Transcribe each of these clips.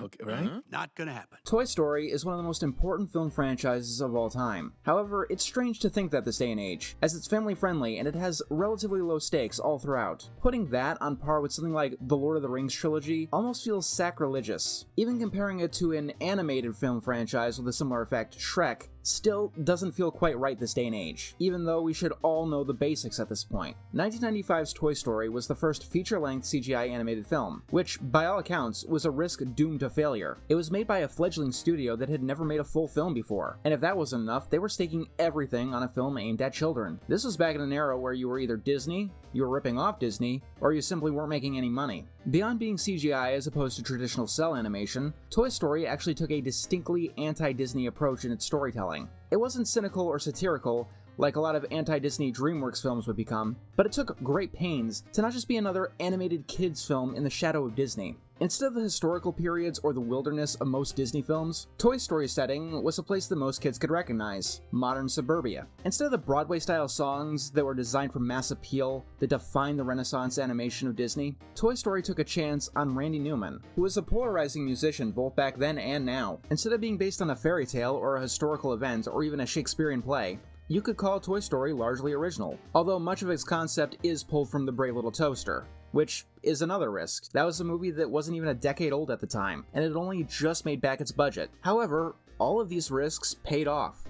Okay, right? Not gonna happen. Toy Story is one of the most important film franchises of all time. However, it's strange to think that this day and age, as it's family-friendly and it has relatively low stakes all throughout. Putting that on par with something like the Lord of the Rings trilogy almost feels sacrilegious. Even comparing it to an animated film franchise with a similar effect, Shrek, still doesn't feel quite right this day and age, even though we should all know the basics at this point. 1995's Toy Story was the first feature-length CGI animated film, which, by all accounts, was a risk doomed to failure. It was made by a fledgling studio that had never made a full film before, and if that wasn't enough, they were staking everything on a film aimed at children. This was back in an era where you were either Disney, you were ripping off Disney, or you simply weren't making any money. Beyond being CGI as opposed to traditional cell animation, Toy Story actually took a distinctly anti-Disney approach in its storytelling. It wasn't cynical or satirical, like a lot of anti-Disney DreamWorks films would become, but it took great pains to not just be another animated kids film in the shadow of Disney. Instead of the historical periods or the wilderness of most Disney films, Toy Story's setting was a place that most kids could recognize, modern suburbia. Instead of the Broadway-style songs that were designed for mass appeal that defined the Renaissance animation of Disney, Toy Story took a chance on Randy Newman, who was a polarizing musician both back then and now. Instead of being based on a fairy tale or a historical event or even a Shakespearean play, you could call Toy Story largely original, although much of its concept is pulled from The Brave Little Toaster, which is another risk. That was a movie that wasn't even a decade old at the time, and it had only just made back its budget. However, all of these risks paid off.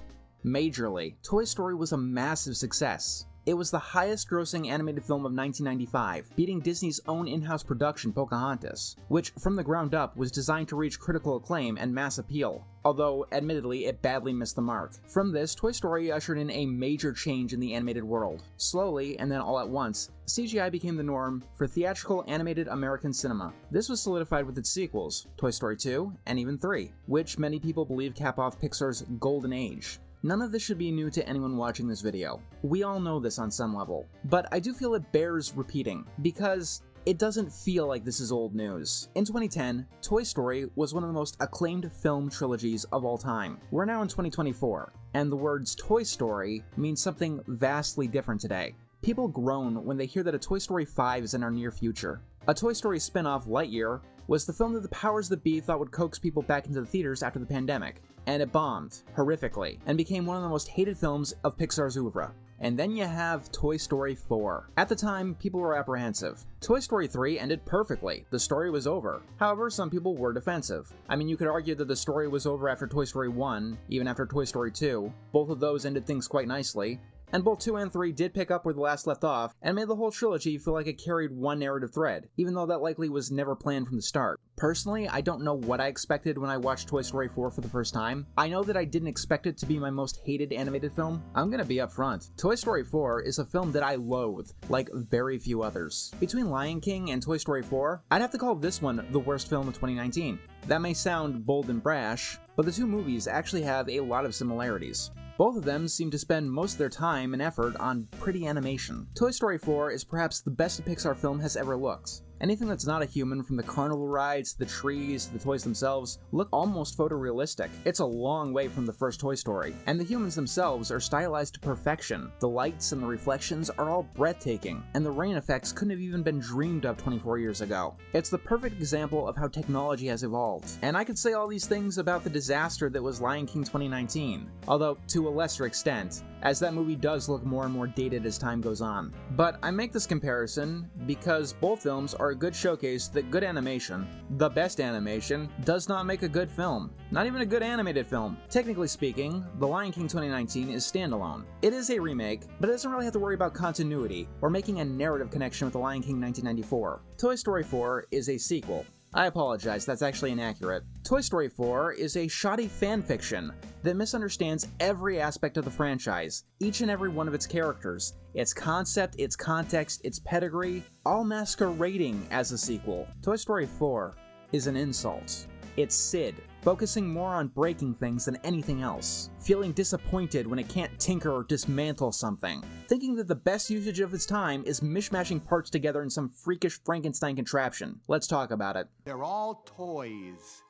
Majorly. Toy Story was a massive success. It was the highest-grossing animated film of 1995, beating Disney's own in-house production, Pocahontas, which, from the ground up, was designed to reach critical acclaim and mass appeal, although, admittedly, it badly missed the mark. From this, Toy Story ushered in a major change in the animated world. Slowly, and then all at once, CGI became the norm for theatrical animated American cinema. This was solidified with its sequels, Toy Story 2 and even 3, which many people believe cap off Pixar's golden age. None of this should be new to anyone watching this video. We all know this on some level, but I do feel it bears repeating, because it doesn't feel like this is old news. In 2010, Toy Story was one of the most acclaimed film trilogies of all time. We're now in 2024, and the words Toy Story mean something vastly different today. People groan when they hear that a Toy Story 5 is in our near future. A Toy Story spin-off, Lightyear, was the film that the powers that be thought would coax people back into the theaters after the pandemic, and it bombed, horrifically, and became one of the most hated films of Pixar's oeuvre. And then you have Toy Story 4. At the time, people were apprehensive. Toy Story 3 ended perfectly. The story was over. However, some people were defensive. I mean, you could argue that the story was over after Toy Story 1, even after Toy Story 2. Both of those ended things quite nicely. And both 2 and 3 did pick up where the last left off, and made the whole trilogy feel like it carried one narrative thread, even though that likely was never planned from the start. Personally, I don't know what I expected when I watched Toy Story 4 for the first time. I know that I didn't expect it to be my most hated animated film. I'm gonna be upfront. Toy Story 4 is a film that I loathe, like very few others. Between Lion King and Toy Story 4, I'd have to call this one the worst film of 2019. That may sound bold and brash, but the two movies actually have a lot of similarities. Both of them seem to spend most of their time and effort on pretty animation. Toy Story 4 is perhaps the best a Pixar film has ever looked. Anything that's not a human, from the carnival rides to the trees to the toys themselves, look almost photorealistic. It's a long way from the first Toy Story, and the humans themselves are stylized to perfection. The lights and the reflections are all breathtaking, and the rain effects couldn't have even been dreamed of 24 years ago. It's the perfect example of how technology has evolved. And I could say all these things about the disaster that was Lion King 2019, although to a lesser extent, as that movie does look more and more dated as time goes on. But I make this comparison because both films are a good showcase that good animation, the best animation, does not make a good film. Not even a good animated film. Technically speaking, The Lion King 2019 is standalone. It is a remake, but it doesn't really have to worry about continuity or making a narrative connection with The Lion King 1994. Toy Story 4 is a sequel. I apologize, that's actually inaccurate. Toy Story 4 is a shoddy fanfiction that misunderstands every aspect of the franchise, each and every one of its characters, its concept, its context, its pedigree, all masquerading as a sequel. Toy Story 4 is an insult. It's Sid, focusing more on breaking things than anything else, feeling disappointed when it can't tinker or dismantle something, thinking that the best usage of its time is mishmashing parts together in some freakish Frankenstein contraption. Let's talk about it. They're all toys.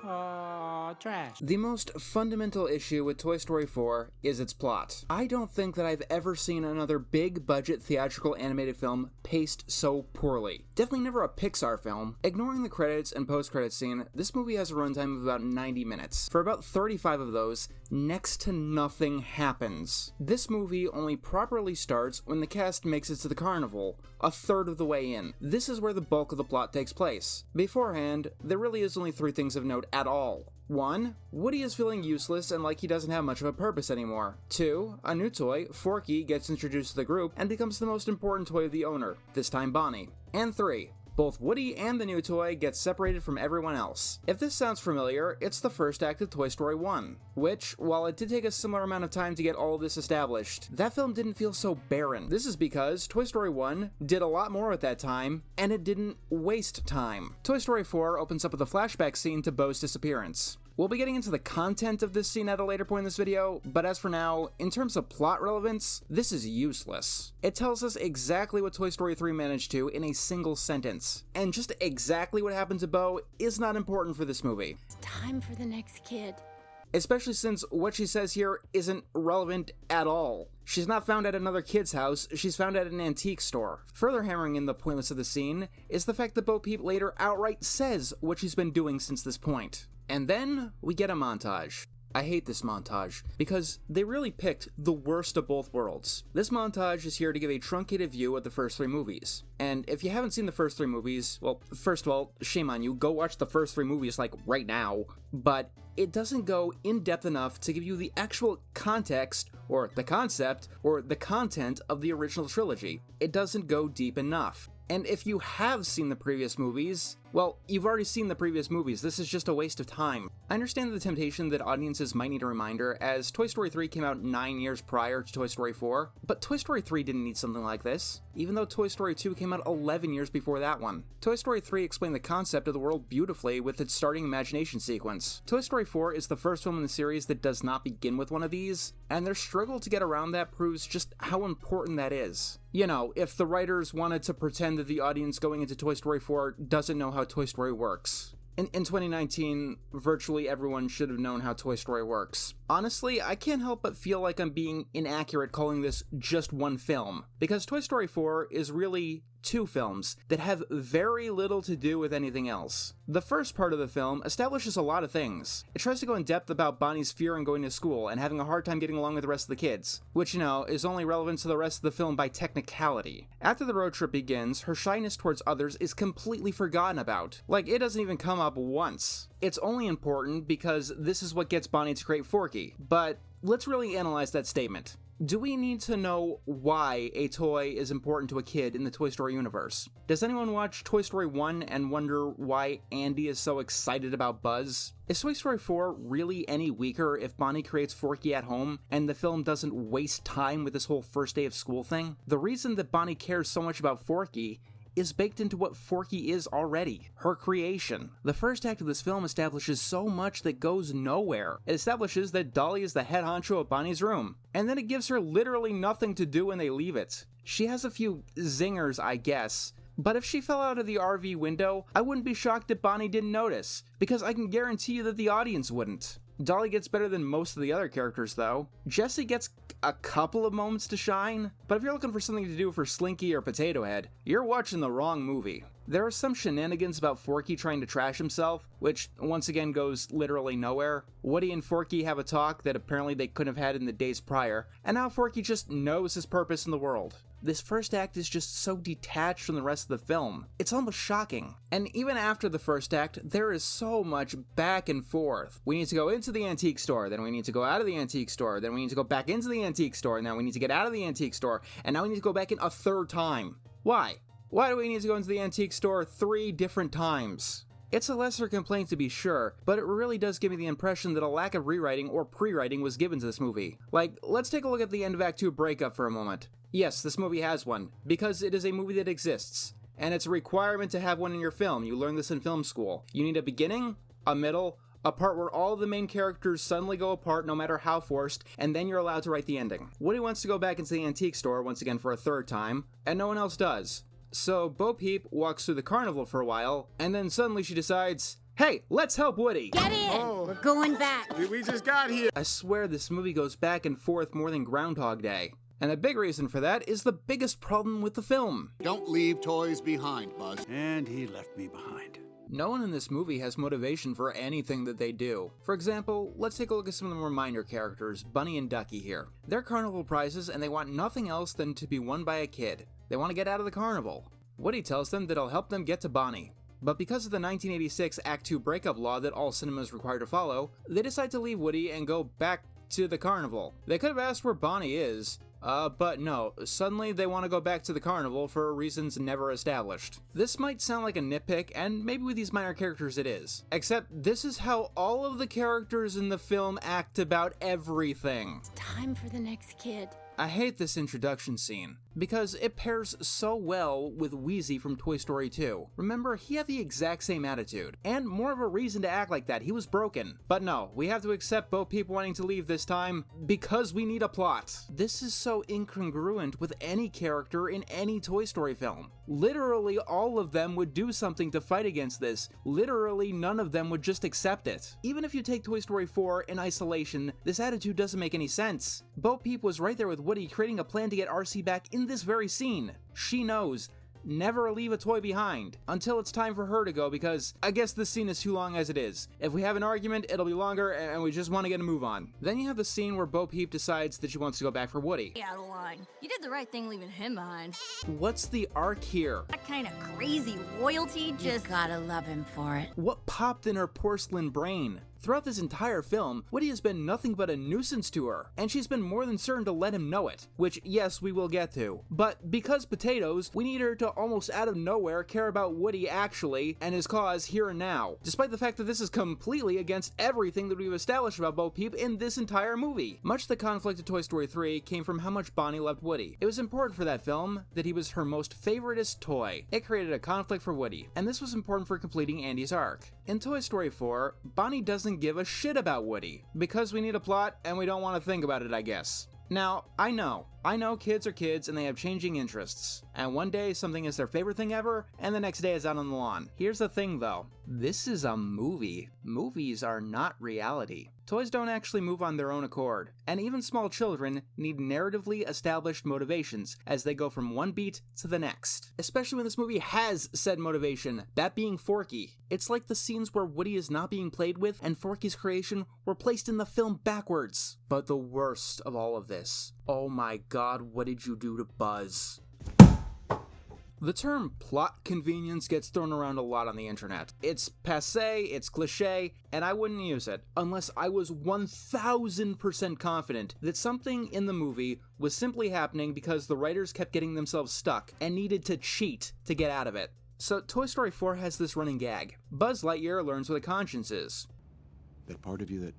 Trash. The most fundamental issue with Toy Story 4 is its plot. I don't think that I've ever seen another big-budget theatrical animated film paced so poorly. Definitely never a Pixar film. Ignoring the credits and post-credits scene, this movie has a runtime of about 90 minutes. For about 35 of those, next to nothing happens. This movie only properly starts when the cast makes it to the carnival, a third of the way in. This is where the bulk of the plot takes place. Beforehand, there really is only 3 things of note at all. 1. Woody is feeling useless and like he doesn't have much of a purpose anymore. 2. A new toy, Forky, gets introduced to the group and becomes the most important toy of the owner, this time Bonnie. And 3. Both Woody and the new toy get separated from everyone else. If this sounds familiar, it's the first act of Toy Story 1, which, while it did take a similar amount of time to get all of this established, that film didn't feel so barren. This is because Toy Story 1 did a lot more at that time, and it didn't waste time. Toy Story 4 opens up with a flashback scene to Bo's disappearance. We'll be getting into the content of this scene at a later point in this video, but as for now, in terms of plot relevance, this is useless. It tells us exactly what Toy Story 3 managed to in a single sentence, and just exactly what happened to Bo is not important for this movie. It's time for the next kid. Especially since what she says here isn't relevant at all. She's not found at another kid's house, she's found at an antique store. Further hammering in the pointless of the scene is the fact that Bo Peep later outright says what she's been doing since this point. And then we get a montage. I hate this montage, because they really picked the worst of both worlds. This montage is here to give a truncated view of the first 3 movies. And if you haven't seen the first 3 movies, well, first of all, shame on you, go watch the first 3 movies, like, right now. But it doesn't go in-depth enough to give you the actual context, or the concept, or the content of the original trilogy. It doesn't go deep enough. And if you have seen the previous movies, well, you've already seen the previous movies, this is just a waste of time. I understand the temptation that audiences might need a reminder, as Toy Story 3 came out 9 years prior to Toy Story 4, but Toy Story 3 didn't need something like this, even though Toy Story 2 came out 11 years before that one. Toy Story 3 explained the concept of the world beautifully with its starting imagination sequence. Toy Story 4 is the first film in the series that does not begin with one of these, and their struggle to get around that proves just how important that is. You know, if the writers wanted to pretend that the audience going into Toy Story 4 doesn't know how Toy Story works. In 2019, virtually everyone should have known how Toy Story works. Honestly, I can't help but feel like I'm being inaccurate calling this just one film, because Toy Story 4 is really 2 films that have very little to do with anything else. The first part of the film establishes a lot of things. It tries to go in depth about Bonnie's fear in going to school and having a hard time getting along with the rest of the kids, which, you know, is only relevant to the rest of the film by technicality. After the road trip begins, her shyness towards others is completely forgotten about. Like, it doesn't even come up once. It's only important because this is what gets Bonnie to create Forky, but let's really analyze that statement. Do we need to know why a toy is important to a kid in the Toy Story universe? Does anyone watch Toy Story 1 and wonder why Andy is so excited about Buzz? Is Toy Story 4 really any weaker if Bonnie creates Forky at home and the film doesn't waste time with this whole first day of school thing? The reason that Bonnie cares so much about Forky is baked into what Forky is already, her creation. The first act of this film establishes so much that goes nowhere. It establishes that Dolly is the head honcho of Bonnie's room, and then it gives her literally nothing to do when they leave it. She has a few zingers, I guess, but if she fell out of the RV window, I wouldn't be shocked if Bonnie didn't notice, because I can guarantee you that the audience wouldn't. Dolly gets better than most of the other characters, though. Jessie gets a couple of moments to shine, but if you're looking for something to do for Slinky or Potato Head, you're watching the wrong movie. There are some shenanigans about Forky trying to trash himself, which once again goes literally nowhere. Woody and Forky have a talk that apparently they couldn't have had in the days prior, and now Forky just knows his purpose in the world. This first act is just so detached from the rest of the film. It's almost shocking. And even after the first act, there is so much back and forth. We need to go into the antique store, then we need to go out of the antique store, then we need to go back into the antique store, and now we need to get out of the antique store, and now we need to go back in a 3rd time. Why? Why do we need to go into the antique store 3 different times? It's a lesser complaint to be sure, but it really does give me the impression that a lack of rewriting or pre-writing was given to this movie. Like, let's take a look at the end of Act 2 breakup for a moment. Yes, this movie has one, because it is a movie that exists, and it's a requirement to have one in your film. You learn this in film school. You need a beginning, a middle, a part where all of the main characters suddenly go apart no matter how forced, and then you're allowed to write the ending. Woody wants to go back into the antique store once again for a 3rd time, and no one else does. So Bo Peep walks through the carnival for a while, and then suddenly she decides, hey, let's help Woody! Get in! Oh. We're going back. We just got here. I swear this movie goes back and forth more than Groundhog Day. And a big reason for that is the biggest problem with the film. Don't leave toys behind, Buzz. And he left me behind. No one in this movie has motivation for anything that they do. For example, let's take a look at some of the more minor characters, Bunny and Ducky here. They're carnival prizes and they want nothing else than to be won by a kid. They want to get out of the carnival. Woody tells them that it'll help them get to Bonnie. But because of the 1986 Act 2 breakup law that all cinemas require to follow, they decide to leave Woody and go back to the carnival. They could have asked where Bonnie is, but no, suddenly they want to go back to the carnival for reasons never established. This might sound like a nitpick, and maybe with these minor characters it is. Except this is how all of the characters in the film act about everything. Time for the next kid. I hate this introduction scene, because it pairs so well with Wheezy from Toy Story 2. Remember, he had the exact same attitude, and more of a reason to act like that. He was broken. But no, we have to accept Bo Peep wanting to leave this time, because we need a plot. This is so incongruent with any character in any Toy Story film. Literally all of them would do something to fight against this. Literally none of them would just accept it. Even if you take Toy Story 4 in isolation, this attitude doesn't make any sense. Bo Peep was right there with Woody creating a plan to get RC back in this very scene. She knows. Never leave a toy behind until it's time for her to go, because I guess this scene is too long as it is. If we have an argument, it'll be longer and we just want to get a move on. Then you have the scene where Bo Peep decides that she wants to go back for Woody. Out of line. You did the right thing leaving him behind. What's the arc here? That kind of crazy loyalty just... You gotta love him for it. What popped in her porcelain brain? Throughout this entire film, Woody has been nothing but a nuisance to her, and she's been more than certain to let him know it, which, yes, we will get to. But because potatoes, we need her to almost out of nowhere care about Woody actually, and his cause here and now, despite the fact that this is completely against everything that we've established about Bo Peep in this entire movie. Much of the conflict of Toy Story 3 came from how much Bonnie loved Woody. It was important for that film that he was her most favoritist toy. It created a conflict for Woody, and this was important for completing Andy's arc. In Toy Story 4, Bonnie doesn't give a shit about Woody, because we need a plot and we don't want to think about it, I guess. Now, I know kids are kids and they have changing interests, and one day something is their favorite thing ever, and the next day it's out on the lawn. Here's the thing though, this is a movie. Movies are not reality. Toys don't actually move on their own accord, and even small children need narratively established motivations as they go from one beat to the next. Especially when this movie has said motivation, that being Forky. It's like the scenes where Woody is not being played with and Forky's creation were placed in the film backwards. But the worst of all of this, oh my god, what did you do to Buzz? The term plot convenience gets thrown around a lot on the internet. It's passé, it's cliché, and I wouldn't use it unless I was 1000% confident that something in the movie was simply happening because the writers kept getting themselves stuck and needed to cheat to get out of it. So Toy Story 4 has this running gag. Buzz Lightyear learns what a conscience is. That part of you that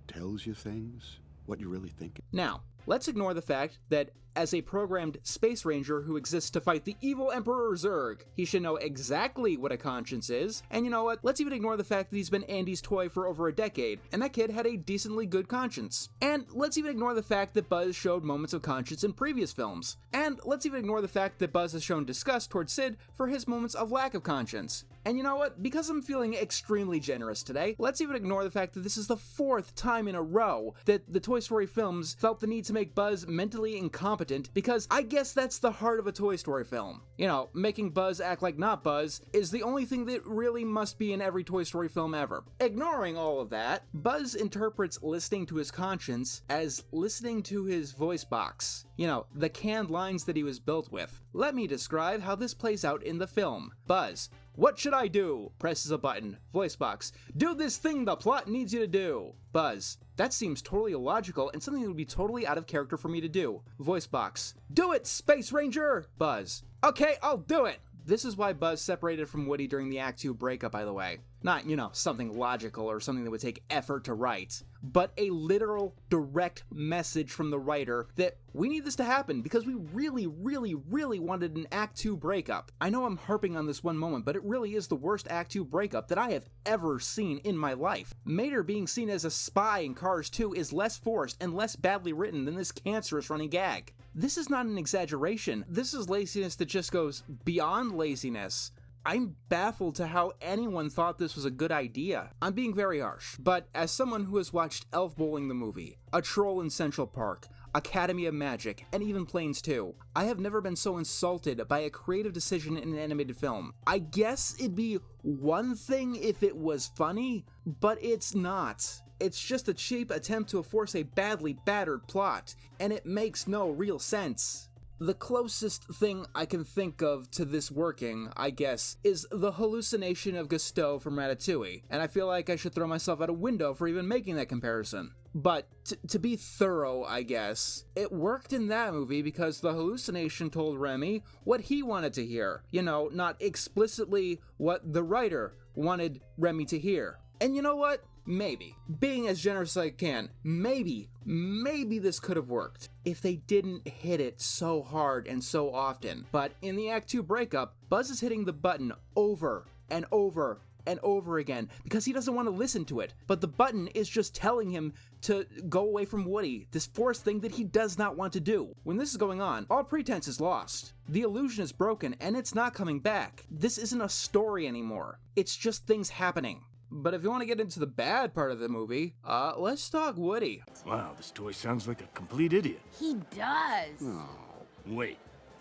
tells you things, what you're really thinking. Now, let's ignore the fact that as a programmed space ranger who exists to fight the evil Emperor Zurg, he should know exactly what a conscience is. And you know what? Let's even ignore the fact that he's been Andy's toy for over a decade, and that kid had a decently good conscience. And let's even ignore the fact that Buzz showed moments of conscience in previous films. And let's even ignore the fact that Buzz has shown disgust towards Sid for his moments of lack of conscience. And you know what? Because I'm feeling extremely generous today, let's even ignore the fact that this is the 4th time in a row that the Toy Story films felt the need to make Buzz mentally incompetent, because I guess that's the heart of a Toy Story film. You know, making Buzz act like not Buzz is the only thing that really must be in every Toy Story film ever. Ignoring all of that, Buzz interprets listening to his conscience as listening to his voice box. You know, the canned lines that he was built with. Let me describe how this plays out in the film. Buzz: "What should I do?" Presses a button. Voice box: "Do this thing the plot needs you to do." Buzz: "That seems totally illogical and something that would be totally out of character for me to do." Voice box: "Do it, Space Ranger!" Buzz: "Okay, I'll do it." This is why Buzz separated from Woody during the Act 2 breakup, by the way. Not, you know, something logical or something that would take effort to write, but a literal, direct message from the writer that we need this to happen because we really, really, really wanted an Act 2 breakup. I know I'm harping on this one moment, but it really is the worst Act 2 breakup that I have ever seen in my life. Mater being seen as a spy in Cars 2 is less forced and less badly written than this cancerous running gag. This is not an exaggeration. This is laziness that just goes beyond laziness. I'm baffled to how anyone thought this was a good idea. I'm being very harsh, but as someone who has watched Elf Bowling the movie, A Troll in Central Park, Academy of Magic, and even Planes 2, I have never been so insulted by a creative decision in an animated film. I guess it'd be one thing if it was funny, but it's not. It's just a cheap attempt to force a badly battered plot, and it makes no real sense. The closest thing I can think of to this working, I guess, is the hallucination of Gusteau from Ratatouille, and I feel like I should throw myself out a window for even making that comparison. But to be thorough, I guess, it worked in that movie because the hallucination told Remy what he wanted to hear. You know, not explicitly what the writer wanted Remy to hear. And you know what? Maybe. Being as generous as I can, maybe this could have worked if they didn't hit it so hard and so often. But in the Act 2 breakup, Buzz is hitting the button over and over and over again because he doesn't want to listen to it. But the button is just telling him to go away from Woody, this forced thing that he does not want to do. When this is going on, all pretense is lost. The illusion is broken and it's not coming back. This isn't a story anymore. It's just things happening. But if you want to get into the bad part of the movie, let's talk Woody. Wow, this toy sounds like a complete idiot. He does. Wait,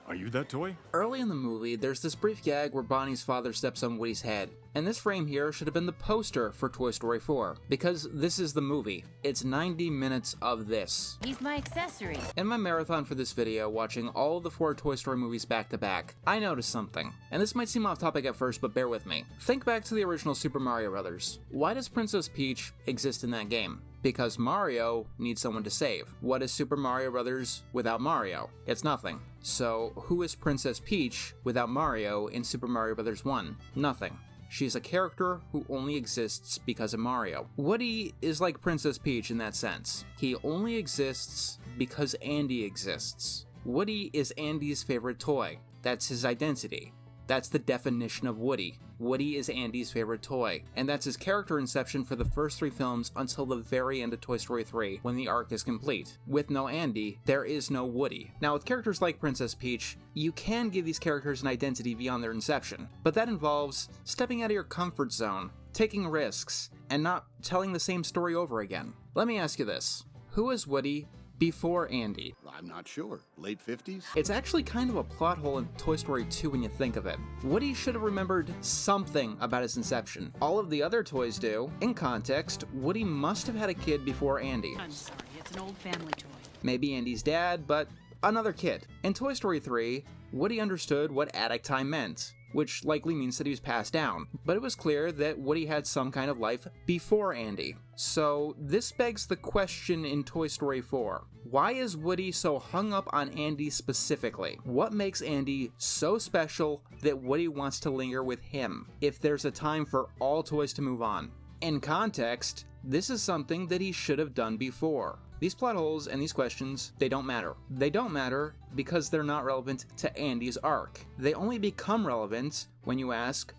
are you that toy? Early in the movie, there's this brief gag where Bonnie's father steps on Woody's head. And this frame here should have been the poster for Toy Story 4, because this is the movie. It's 90 minutes of this. He's my accessory. In my marathon for this video, watching all of the 4 Toy Story movies back to back, I noticed something. And this might seem off topic at first, but bear with me. Think back to the original Super Mario Bros. Why does Princess Peach exist in that game? Because Mario needs someone to save. What is Super Mario Bros. Without Mario? It's nothing. So who is Princess Peach without Mario in Super Mario Bros. 1? Nothing. She's a character who only exists because of Mario. Woody is like Princess Peach in that sense. He only exists because Andy exists. Woody is Andy's favorite toy. That's his identity. That's the definition of Woody. Woody is Andy's favorite toy, and that's his character inception for the first 3 films until the very end of Toy Story 3, when the arc is complete. With no Andy, there is no Woody. Now, with characters like Princess Peach, you can give these characters an identity beyond their inception, but that involves stepping out of your comfort zone, taking risks, and not telling the same story over again. Let me ask you this. Who is Woody before Andy? I'm not sure. Late 50s? It's actually kind of a plot hole in Toy Story 2 when you think of it. Woody should have remembered something about his inception. All of the other toys do. In context, Woody must have had a kid before Andy. I'm sorry, it's an old family toy. Maybe Andy's dad, but another kid. In Toy Story 3, Woody understood what addict time meant, which likely means that he was passed down, but it was clear that Woody had some kind of life before Andy. So this begs the question in Toy Story 4. Why is Woody so hung up on Andy specifically? What makes Andy so special that Woody wants to linger with him, if there's a time for all toys to move on? In context, this is something that he should have done before. These plot holes and these questions, they don't matter. They don't matter because they're not relevant to Andy's arc. They only become relevant when you ask,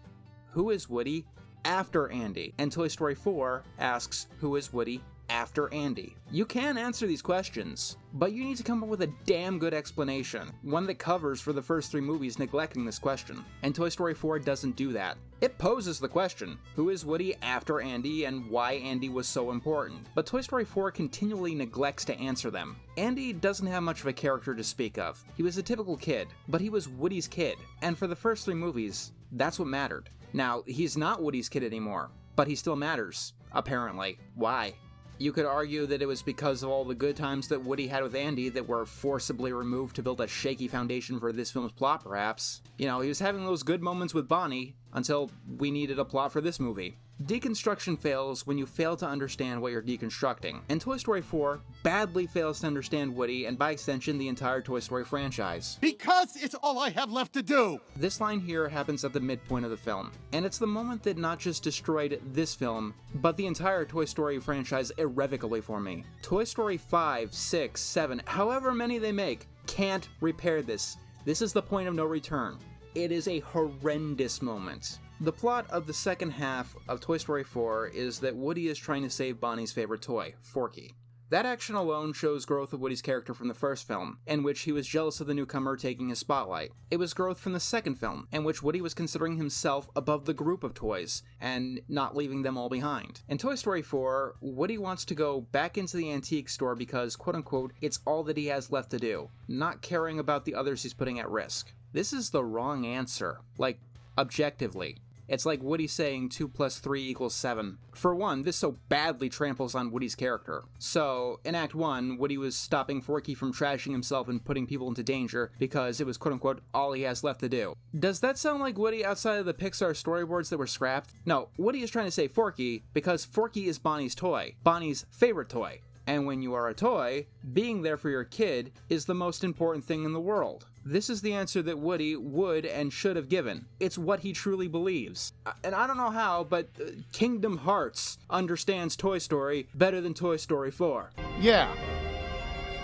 who is Woody after Andy? And Toy Story 4 asks, who is Woody after Andy? You can answer these questions, but you need to come up with a damn good explanation, one that covers for the first 3 movies neglecting this question. And Toy Story 4 doesn't do that. It poses the question, who is Woody after Andy and why Andy was so important? But Toy Story 4 continually neglects to answer them. Andy doesn't have much of a character to speak of. He was a typical kid, but he was Woody's kid. And for the first 3 movies, that's what mattered. Now, he's not Woody's kid anymore, but he still matters, apparently. Why? You could argue that it was because of all the good times that Woody had with Andy that were forcibly removed to build a shaky foundation for this film's plot, perhaps. You know, he was having those good moments with Bonnie until we needed a plot for this movie. Deconstruction fails when you fail to understand what you're deconstructing, and Toy Story 4 badly fails to understand Woody and by extension the entire Toy Story franchise. Because it's all I have left to do! This line here happens at the midpoint of the film, and it's the moment that not just destroyed this film, but the entire Toy Story franchise irrevocably for me. Toy Story 5, 6, 7, however many they make, can't repair this. This is the point of no return. It is a horrendous moment. The plot of the second half of Toy Story 4 is that Woody is trying to save Bonnie's favorite toy, Forky. That action alone shows growth of Woody's character from the first film, in which he was jealous of the newcomer taking his spotlight. It was growth from the second film, in which Woody was considering himself above the group of toys, and not leaving them all behind. In Toy Story 4, Woody wants to go back into the antique store because, quote-unquote, it's all that he has left to do, not caring about the others he's putting at risk. This is the wrong answer. Like, objectively. It's like Woody saying 2 + 3 = 7. For one, this so badly tramples on Woody's character. So, in Act 1, Woody was stopping Forky from trashing himself and putting people into danger because it was quote-unquote all he has left to do. Does that sound like Woody outside of the Pixar storyboards that were scrapped? No, Woody is trying to say Forky because Forky is Bonnie's toy. Bonnie's favorite toy. And when you are a toy, being there for your kid is the most important thing in the world. This is the answer that Woody would and should have given. It's what he truly believes. And I don't know how, but Kingdom Hearts understands Toy Story better than Toy Story 4. Yeah,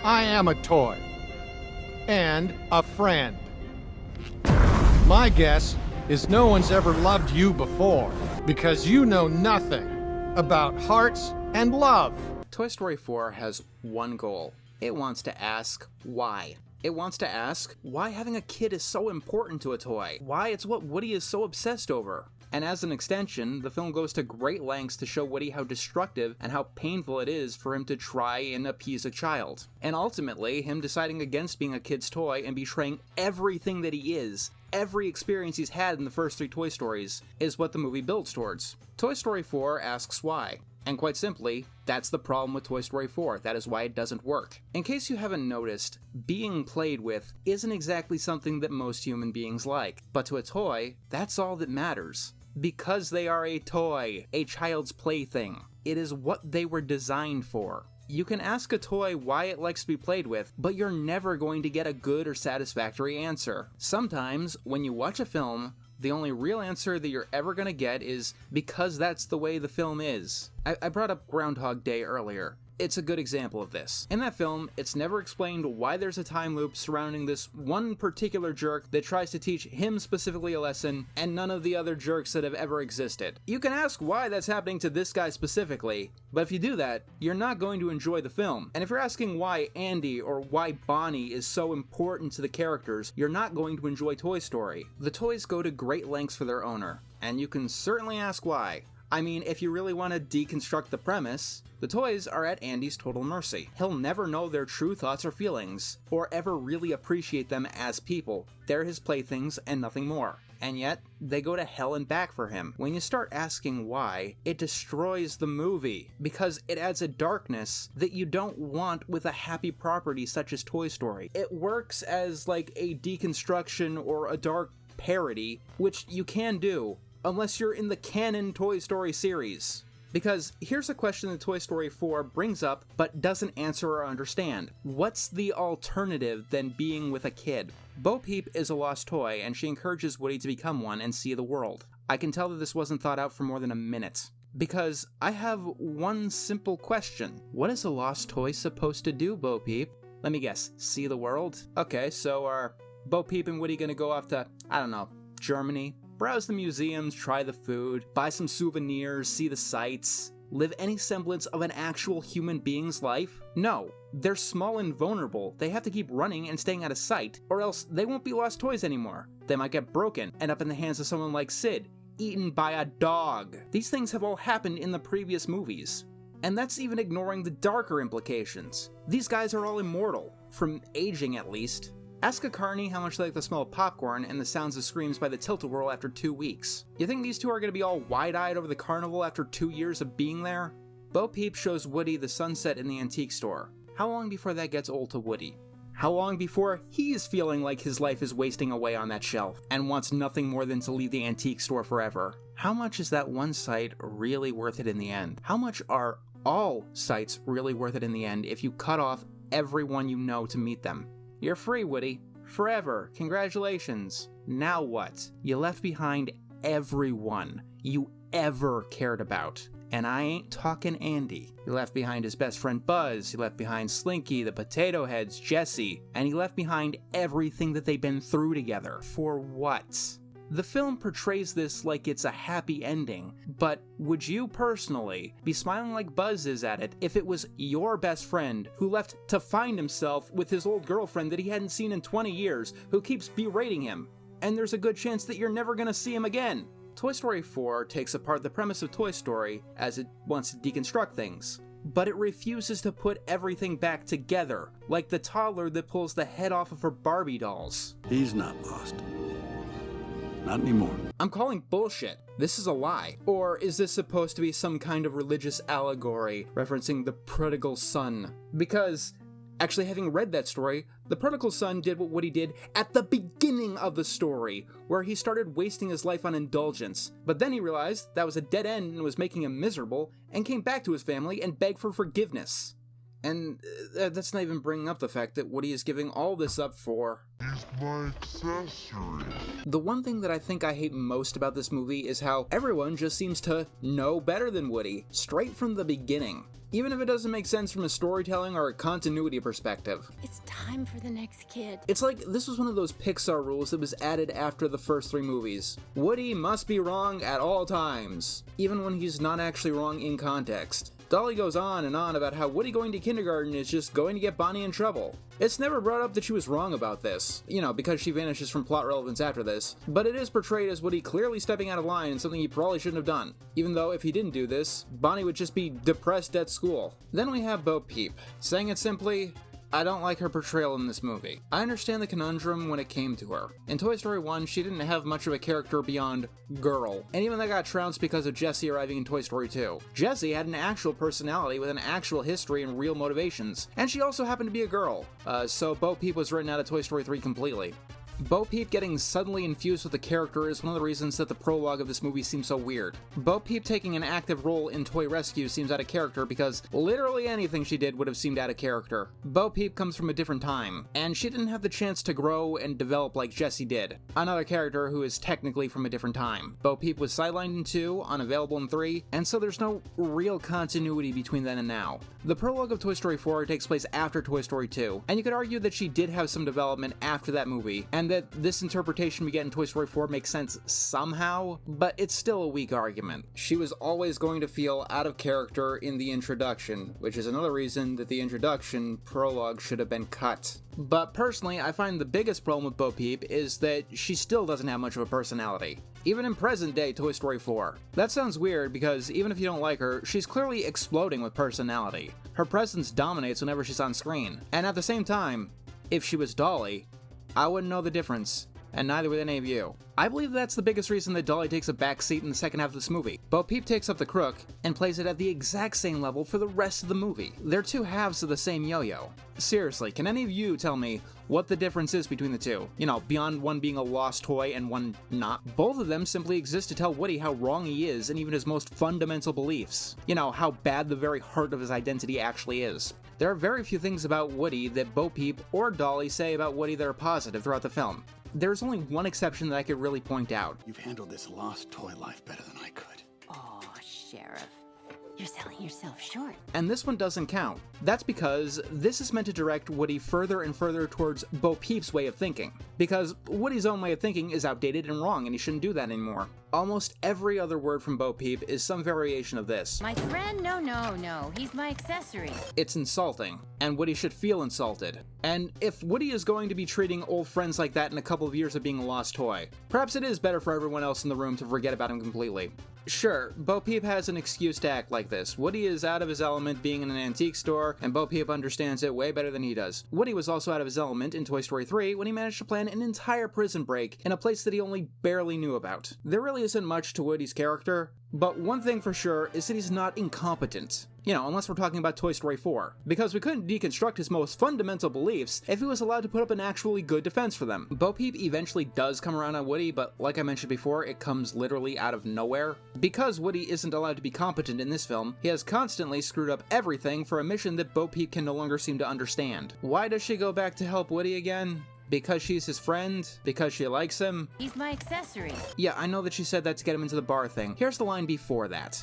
I am a toy. And a friend. My guess is no one's ever loved you before, because you know nothing about hearts and love. Toy Story 4 has one goal. It wants to ask why. It wants to ask why having a kid is so important to a toy, why it's what Woody is so obsessed over. And as an extension, the film goes to great lengths to show Woody how destructive and how painful it is for him to try and appease a child. And ultimately, him deciding against being a kid's toy and betraying everything that he is, every experience he's had in the first 3 Toy Stories, is what the movie builds towards. Toy Story 4 asks why. And quite simply, that's the problem with Toy Story 4. That is why it doesn't work. In case you haven't noticed, being played with isn't exactly something that most human beings like. But to a toy, that's all that matters. Because they are a toy, a child's plaything. It is what they were designed for. You can ask a toy why it likes to be played with, but you're never going to get a good or satisfactory answer. Sometimes, when you watch a film, the only real answer that you're ever going to get is because that's the way the film is. I brought up Groundhog Day earlier. It's a good example of this. In that film, it's never explained why there's a time loop surrounding this one particular jerk that tries to teach him specifically a lesson, and none of the other jerks that have ever existed. You can ask why that's happening to this guy specifically, but if you do that, you're not going to enjoy the film. And if you're asking why Andy or why Bonnie is so important to the characters, you're not going to enjoy Toy Story. The toys go to great lengths for their owner, and you can certainly ask why. I mean, if you really want to deconstruct the premise, the toys are at Andy's total mercy. He'll never know their true thoughts or feelings, or ever really appreciate them as people. They're his playthings and nothing more. And yet, they go to hell and back for him. When you start asking why, it destroys the movie, because it adds a darkness that you don't want with a happy property such as Toy Story. It works as like a deconstruction or a dark parody, which you can do, unless you're in the canon Toy Story series. Because here's a question that Toy Story 4 brings up but doesn't answer or understand. What's the alternative than being with a kid? Bo Peep is a lost toy, and she encourages Woody to become one and see the world. I can tell that this wasn't thought out for more than a minute. Because I have one simple question. What is a lost toy supposed to do, Bo Peep? Let me guess, see the world? Okay, so are Bo Peep and Woody gonna go off to, I don't know, Germany? Browse the museums, try the food, buy some souvenirs, see the sights, live any semblance of an actual human being's life? No, they're small and vulnerable. They have to keep running and staying out of sight, or else they won't be lost toys anymore. They might get broken, end up in the hands of someone like Sid, eaten by a dog. These things have all happened in the previous movies. And that's even ignoring the darker implications. These guys are all immortal, from aging at least. Ask a carny how much they like the smell of popcorn and the sounds of screams by the Tilt-A-Whirl after 2 weeks. You think these two are going to be all wide-eyed over the carnival after 2 years of being there? Bo Peep shows Woody the sunset in the antique store. How long before that gets old to Woody? How long before he's feeling like his life is wasting away on that shelf and wants nothing more than to leave the antique store forever? How much is that one sight really worth it in the end? How much are all sights really worth it in the end if you cut off everyone you know to meet them? You're free, Woody. Forever. Congratulations. Now what? You left behind everyone you ever cared about. And I ain't talking Andy. He left behind his best friend Buzz, he left behind Slinky, the Potato Heads, Jessie, and he left behind everything that they've been through together. For what? The film portrays this like it's a happy ending, but would you personally be smiling like Buzz is at it if it was your best friend who left to find himself with his old girlfriend that he hadn't seen in 20 years who keeps berating him, and there's a good chance that you're never gonna see him again? Toy Story 4 takes apart the premise of Toy Story as it wants to deconstruct things, but it refuses to put everything back together, like the toddler that pulls the head off of her Barbie dolls. He's not lost. Not anymore. I'm calling bullshit. This is a lie. Or is this supposed to be some kind of religious allegory referencing the prodigal son? Because, actually having read that story, the prodigal son did what Woody did at the beginning of the story, where he started wasting his life on indulgence. But then he realized that was a dead end and was making him miserable, and came back to his family and begged for forgiveness. And that's not even bringing up the fact that Woody is giving all this up for... He's my accessory. The one thing that I think I hate most about this movie is how everyone just seems to know better than Woody, straight from the beginning. Even if it doesn't make sense from a storytelling or a continuity perspective. It's time for the next kid. It's like this was one of those Pixar rules that was added after the first 3 movies. Woody must be wrong at all times, even when he's not actually wrong in context. Dolly goes on and on about how Woody going to kindergarten is just going to get Bonnie in trouble. It's never brought up that she was wrong about this, because she vanishes from plot relevance after this, but it is portrayed as Woody clearly stepping out of line in something he probably shouldn't have done, even though if he didn't do this, Bonnie would just be depressed at school. Then we have Bo Peep. Saying it simply, I don't like her portrayal in this movie. I understand the conundrum when it came to her. In Toy Story 1, she didn't have much of a character beyond girl, and even that got trounced because of Jessie arriving in Toy Story 2. Jessie had an actual personality with an actual history and real motivations, and she also happened to be a girl, so Bo Peep was written out of Toy Story 3 completely. Bo Peep getting suddenly infused with the character is one of the reasons that the prologue of this movie seems so weird. Bo Peep taking an active role in Toy Rescue seems out of character because literally anything she did would have seemed out of character. Bo Peep comes from a different time, and she didn't have the chance to grow and develop like Jessie did, another character who is technically from a different time. Bo Peep was sidelined in 2, unavailable in 3, and so there's no real continuity between then and now. The prologue of Toy Story 4 takes place after Toy Story 2, and you could argue that she did have some development after that movie, and that this interpretation we get in Toy Story 4 makes sense somehow, but it's still a weak argument. She was always going to feel out of character in the introduction, which is another reason that the introduction prologue should have been cut. But personally, I find the biggest problem with Bo Peep is that she still doesn't have much of a personality. Even in present-day Toy Story 4. That sounds weird because even if you don't like her, she's clearly exploding with personality. Her presence dominates whenever she's on screen. And at the same time, if she was Dolly, I wouldn't know the difference, and neither would any of you. I believe that's the biggest reason that Dolly takes a backseat in the second half of this movie. Bo Peep takes up the crook and plays it at the exact same level for the rest of the movie. They're two halves of the same yo-yo. Seriously, can any of you tell me what the difference is between the two? Beyond one being a lost toy and one not. Both of them simply exist to tell Woody how wrong he is in even his most fundamental beliefs. How bad the very heart of his identity actually is. There are very few things about Woody that Bo Peep or Dolly say about Woody that are positive throughout the film. There's only one exception that I could really point out. You've handled this lost toy life better than I could. Oh, Sheriff. You're selling yourself short. And this one doesn't count. That's because this is meant to direct Woody further and further towards Bo Peep's way of thinking. Because Woody's own way of thinking is outdated and wrong, and he shouldn't do that anymore. Almost every other word from Bo Peep is some variation of this. My friend? No. He's my accessory. It's insulting, and Woody should feel insulted. And if Woody is going to be treating old friends like that in a couple of years of being a lost toy, perhaps it is better for everyone else in the room to forget about him completely. Sure, Bo Peep has an excuse to act like this. Woody is out of his element being in an antique store, and Bo Peep understands it way better than he does. Woody was also out of his element in Toy Story 3 when he managed to plan an entire prison break in a place that he only barely knew about. There really isn't much to Woody's character, but one thing for sure is that he's not incompetent. Unless we're talking about Toy Story 4. Because we couldn't deconstruct his most fundamental beliefs if he was allowed to put up an actually good defense for them. Bo Peep eventually does come around on Woody, but like I mentioned before, it comes literally out of nowhere. Because Woody isn't allowed to be competent in this film, he has constantly screwed up everything for a mission that Bo Peep can no longer seem to understand. Why does she go back to help Woody again? Because she's his friend? Because she likes him? He's my accessory. Yeah, I know that she said that to get him into the bar thing. Here's the line before that.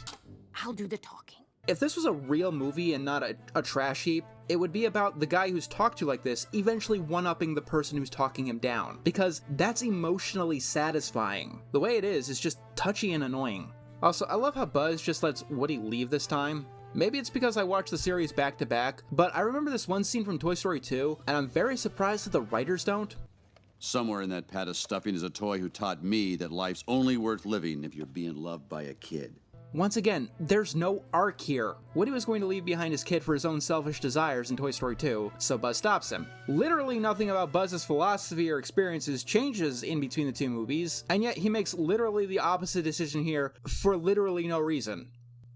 I'll do the talking. If this was a real movie and not a trash heap, it would be about the guy who's talked to like this eventually one-upping the person who's talking him down, because that's emotionally satisfying. The way it is just touchy and annoying. Also, I love how Buzz just lets Woody leave this time. Maybe it's because I watched the series back to back, but I remember this one scene from Toy Story 2, and I'm very surprised that the writers don't. Somewhere in that pat of stuffing is a toy who taught me that life's only worth living if you're being loved by a kid. Once again, there's no arc here. Woody was going to leave behind his kid for his own selfish desires in Toy Story 2, so Buzz stops him. Literally nothing about Buzz's philosophy or experiences changes in between the two movies, and yet he makes literally the opposite decision here for literally no reason.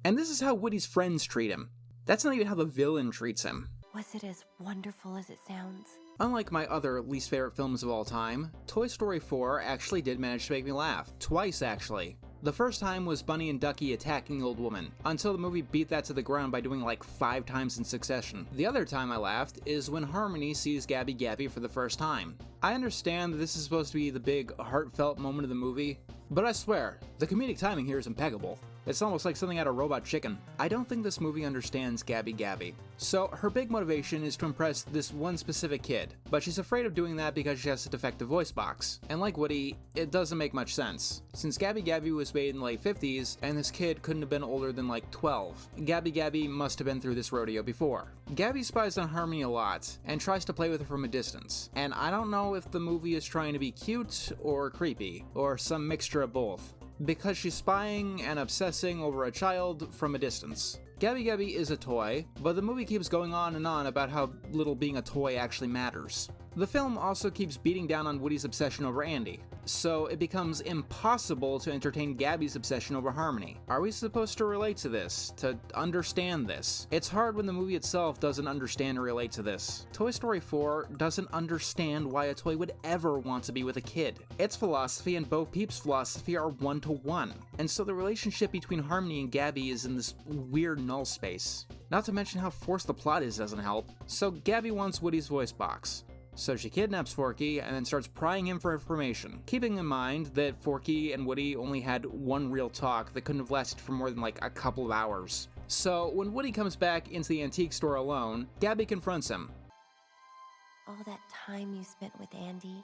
And this is how Woody's friends treat him. That's not even how the villain treats him. Was it as wonderful as it sounds? Unlike my other least favorite films of all time, Toy Story 4 actually did manage to make me laugh. Twice, actually. The first time was Bunny and Ducky attacking the old woman, until the movie beat that to the ground by doing like 5 times in succession. The other time I laughed is when Harmony sees Gabby Gabby for the first time. I understand that this is supposed to be the big, heartfelt moment of the movie, but I swear, the comedic timing here is impeccable. It's almost like something out of Robot Chicken. I don't think this movie understands Gabby Gabby. So her big motivation is to impress this one specific kid, but she's afraid of doing that because she has a defective voice box. And like Woody, it doesn't make much sense, since Gabby Gabby was made in the late 50s, and this kid couldn't have been older than like 12. Gabby Gabby must have been through this rodeo before. Gabby spies on Harmony a lot, and tries to play with her from a distance. And I don't know if the movie is trying to be cute or creepy, or some mixture of both, because she's spying and obsessing over a child from a distance. Gabby Gabby is a toy, but the movie keeps going on and on about how little being a toy actually matters. The film also keeps beating down on Woody's obsession over Andy, so it becomes impossible to entertain Gabby's obsession over Harmony. Are we supposed to relate to this? To understand this? It's hard when the movie itself doesn't understand or relate to this. Toy Story 4 doesn't understand why a toy would ever want to be with a kid. Its philosophy and Bo Peep's philosophy are one-to-one, and so the relationship between Harmony and Gabby is in this weird null space. Not to mention how forced the plot is doesn't help. So Gabby wants Woody's voice box. So she kidnaps Forky and then starts prying him for information, keeping in mind that Forky and Woody only had one real talk that couldn't have lasted for more than like a couple of hours. So when Woody comes back into the antique store alone, Gabby confronts him. All that time you spent with Andy.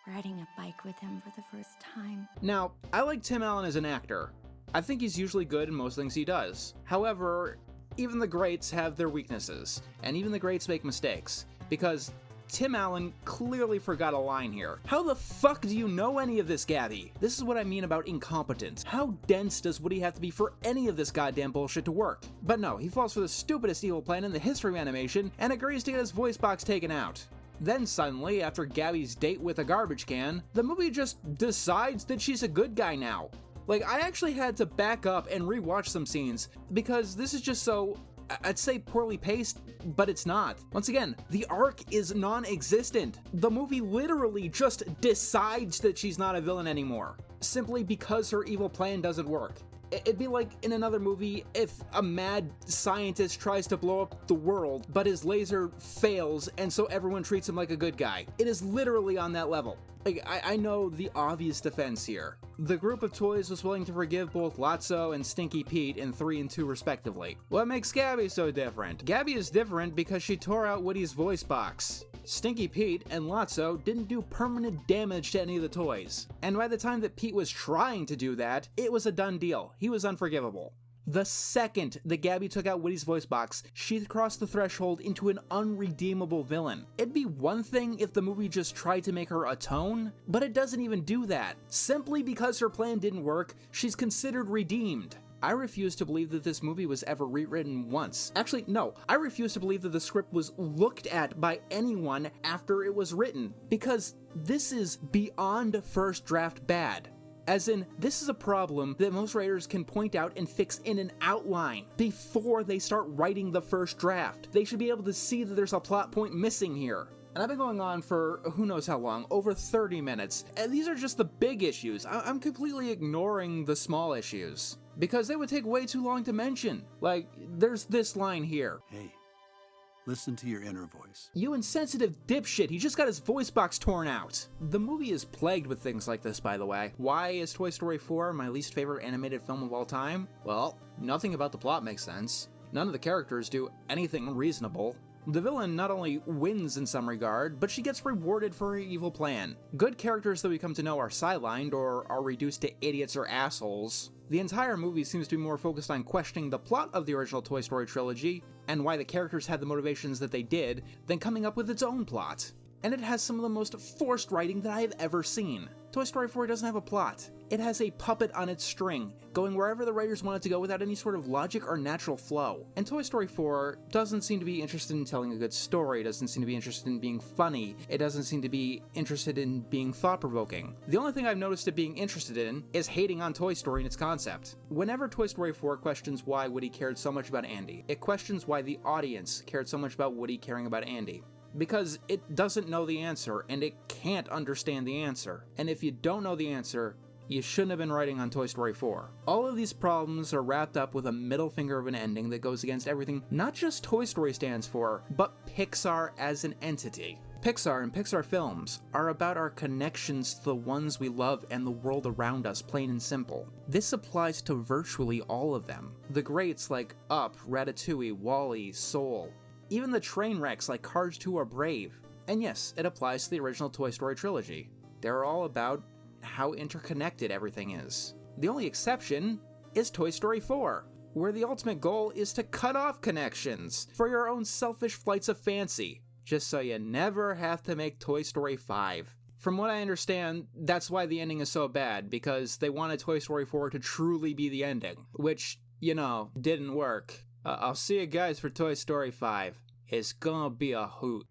Riding a bike with him for the first time. Now, I like Tim Allen as an actor. I think he's usually good in most things he does. However, even the greats have their weaknesses, and even the greats make mistakes. Because Tim Allen clearly forgot a line here. How the fuck do you know any of this, Gabby? This is what I mean about incompetent. How dense does Woody have to be for any of this goddamn bullshit to work? But no, he falls for the stupidest evil plan in the history of animation and agrees to get his voice box taken out. Then suddenly, after Gabby's date with a garbage can, the movie just decides that she's a good guy now. Like, I actually had to back up and rewatch some scenes because this is just so, I'd say poorly paced, but it's not. Once again, the arc is non-existent. The movie literally just decides that she's not a villain anymore, simply because her evil plan doesn't work. It'd be like in another movie if a mad scientist tries to blow up the world, but his laser fails and so everyone treats him like a good guy. It is literally on that level. Like, I know the obvious defense here. The group of toys was willing to forgive both Lotso and Stinky Pete in 3 and 2 respectively. What makes Gabby so different? Gabby is different because she tore out Woody's voice box. Stinky Pete and Lotso didn't do permanent damage to any of the toys. And by the time that Pete was trying to do that, it was a done deal. He was unforgivable. The second that Gabby took out Woody's voice box, she crossed the threshold into an unredeemable villain. It'd be one thing if the movie just tried to make her atone, but it doesn't even do that. Simply because her plan didn't work, she's considered redeemed. I refuse to believe that this movie was ever rewritten once. Actually, no, I refuse to believe that the script was looked at by anyone after it was written, because this is beyond first draft bad. As in, this is a problem that most writers can point out and fix in an outline before they start writing the first draft. They should be able to see that there's a plot point missing here. And I've been going on for who knows how long, over 30 minutes, and these are just the big issues. I'm completely ignoring the small issues, because they would take way too long to mention. Like, there's this line here. Hey, listen to your inner voice. You insensitive dipshit, he just got his voice box torn out. The movie is plagued with things like this, by the way. Why is Toy Story 4 my least favorite animated film of all time? Well, nothing about the plot makes sense. None of the characters do anything reasonable. The villain not only wins in some regard, but she gets rewarded for her evil plan. Good characters that we come to know are sidelined or are reduced to idiots or assholes. The entire movie seems to be more focused on questioning the plot of the original Toy Story trilogy and why the characters had the motivations that they did than coming up with its own plot. And it has some of the most forced writing that I have ever seen. Toy Story 4 doesn't have a plot. It has a puppet on its string, going wherever the writers want it to go without any sort of logic or natural flow. And Toy Story 4 doesn't seem to be interested in telling a good story, it doesn't seem to be interested in being funny, it doesn't seem to be interested in being thought-provoking. The only thing I've noticed it being interested in is hating on Toy Story and its concept. Whenever Toy Story 4 questions why Woody cared so much about Andy, it questions why the audience cared so much about Woody caring about Andy. Because it doesn't know the answer, and it can't understand the answer. And if you don't know the answer, you shouldn't have been writing on Toy Story 4. All of these problems are wrapped up with a middle finger of an ending that goes against everything not just Toy Story stands for, but Pixar as an entity. Pixar and Pixar films are about our connections to the ones we love and the world around us, plain and simple. This applies to virtually all of them. The greats like Up, Ratatouille, WALL-E, Soul. Even the train wrecks like Cars 2 are Brave. And yes, it applies to the original Toy Story trilogy. They're all about how interconnected everything is. The only exception is Toy Story 4, where the ultimate goal is to cut off connections for your own selfish flights of fancy, just so you never have to make Toy Story 5. From what I understand, that's why the ending is so bad, because they wanted Toy Story 4 to truly be the ending, which, didn't work. I'll see you guys for Toy Story 5. It's gonna be a hoot.